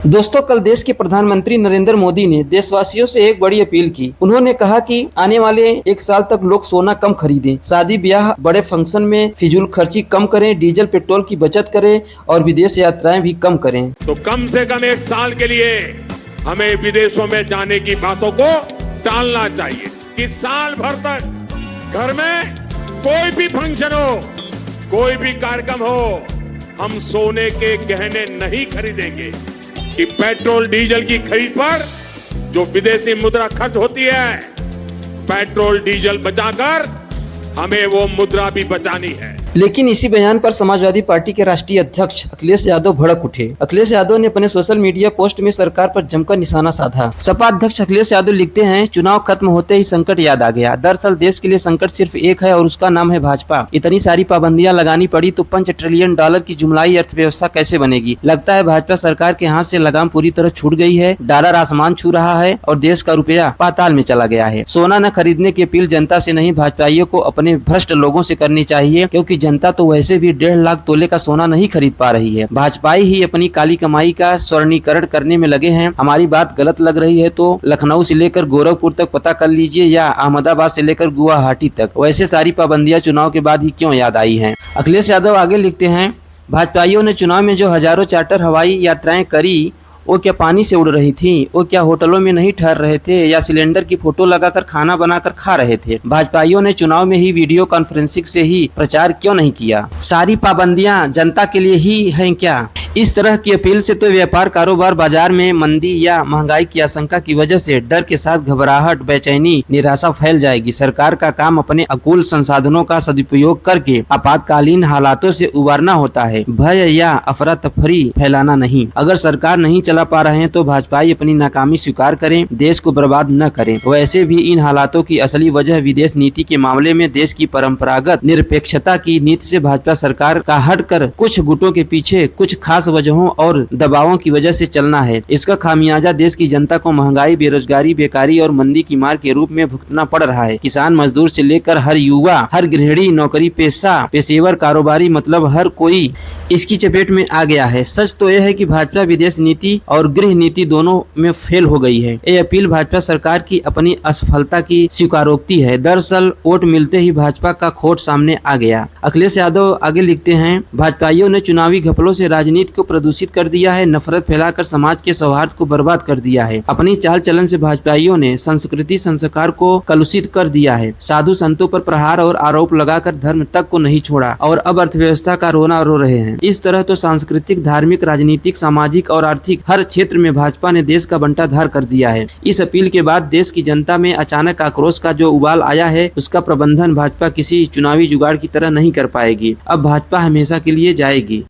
दोस्तों, कल देश के प्रधानमंत्री नरेंद्र मोदी ने देशवासियों से एक बड़ी अपील की। उन्होंने कहा कि आने वाले एक साल तक लोग सोना कम खरीदें, शादी ब्याह बड़े फंक्शन में फिजूल खर्ची कम करें, डीजल पेट्रोल की बचत करें और विदेश यात्राएं भी कम करें। तो कम से कम एक साल के लिए हमें विदेशों में जाने की बातों को टालना चाहिए कि साल भर तक घर में कोई भी फंक्शन हो, कोई भी कार्यक्रम हो, हम सोने के गहने नहीं खरीदेंगे कि पेट्रोल डीजल की खरीद पर जो विदेशी मुद्रा खर्च होती है, पेट्रोल डीजल बचाकर हमें वो मुद्रा भी बचानी है। लेकिन इसी बयान पर समाजवादी पार्टी के राष्ट्रीय अध्यक्ष अखिलेश यादव भड़क उठे। अखिलेश यादव ने अपने सोशल मीडिया पोस्ट में सरकार पर जमकर निशाना साधा। सपा अध्यक्ष अखिलेश यादव लिखते हैं, चुनाव खत्म होते ही संकट याद आ गया। दरअसल देश के लिए संकट सिर्फ एक है और उसका नाम है भाजपा। इतनी सारी पाबंदियां लगानी पड़ी तो $5 ट्रिलियन की जुमलाई अर्थव्यवस्था कैसे बनेगी। लगता है भाजपा सरकार के हाथ से लगाम पूरी तरह छूट गई है। डॉलर आसमान छू रहा है और देश का रुपया पाताल में चला गया है। सोना न खरीदने की अपील जनता से नहीं, भाजपाइयों को अपने भ्रष्ट लोगों से करनी चाहिए, क्योंकि जनता तो वैसे भी 1.5 लाख तोले का सोना नहीं खरीद पा रही है। भाजपाई ही अपनी काली कमाई का स्वर्णीकरण करने में लगे हैं। हमारी बात गलत लग रही है तो लखनऊ से लेकर गोरखपुर तक पता कर लीजिए या अहमदाबाद से लेकर गुवाहाटी तक। वैसे सारी पाबंदियां चुनाव के बाद ही क्यों याद आई हैं। अखिलेश यादव आगे लिखते हैं, भाजपाइयों ने चुनाव में जो हजारों चार्टर हवाई यात्राएं करी, वो क्या पानी से उड़ रही थी? वो क्या होटलों में नहीं ठहर रहे थे या सिलेंडर की फोटो लगाकर खाना बनाकर खा रहे थे? भाजपाइयों ने चुनाव में ही वीडियो कॉन्फ्रेंसिंग से ही प्रचार क्यों नहीं किया? सारी पाबंदियां जनता के लिए ही हैं क्या? इस तरह की अपील से तो व्यापार कारोबार, बाजार में मंदी या महंगाई की आशंका की वजह से डर के साथ घबराहट, बेचैनी, निराशा फैल जाएगी। सरकार का काम अपने अकुल संसाधनों का सदुपयोग करके आपातकालीन हालातों से उबारना होता है, भय या अफरा तफरी फैलाना नहीं। अगर सरकार नहीं चला पा रहे हैं तो भाजपाई अपनी नाकामी स्वीकार करें, देश को बर्बाद न करें। वैसे भी इन हालातों की असली वजह विदेश नीति के मामले में देश की परंपरागत निरपेक्षता की नीति से भाजपा सरकार का हटकर कुछ गुटों के पीछे कुछ खास वजहों और दबावों की वजह से चलना है। इसका खामियाजा देश की जनता को महंगाई, बेरोजगारी, बेकारी और मंदी की मार के रूप में भुगतना पड़ रहा है। किसान मजदूर से लेकर हर युवा, हर गृहिणी, नौकरी पेशा, पेशेवर, कारोबारी, मतलब हर कोई इसकी चपेट में आ गया है। सच तो यह है कि भाजपा विदेश नीति और गृह नीति दोनों में फेल हो गई है। ये अपील भाजपा सरकार की अपनी असफलता की स्वीकारोक्ति है। दरअसल वोट मिलते ही भाजपा का खोट सामने आ गया। अखिलेश यादव आगे लिखते हैं, भाजपाइयों ने चुनावी घपलों से राजनीति को प्रदूषित कर दिया है, नफरत फैलाकर समाज के सौहार्द को बर्बाद कर दिया है। अपनी चाल चलन से भाजपाइयों ने संस्कृति संस्कार को कलुषित कर दिया है। साधु संतों पर प्रहार और आरोप लगाकर धर्म तक को नहीं छोड़ा और अब अर्थव्यवस्था का रोना रो रहे हैं। इस तरह तो सांस्कृतिक, धार्मिक, राजनीतिक, सामाजिक और आर्थिक हर क्षेत्र में भाजपा ने देश का बंटाधार कर दिया है। इस अपील के बाद देश की जनता में अचानक आक्रोश का जो उबाल आया है, उसका प्रबंधन भाजपा किसी चुनावी जुगाड़ की तरह नहीं कर पाएगी। अब भाजपा हमेशा के लिए जाएगी।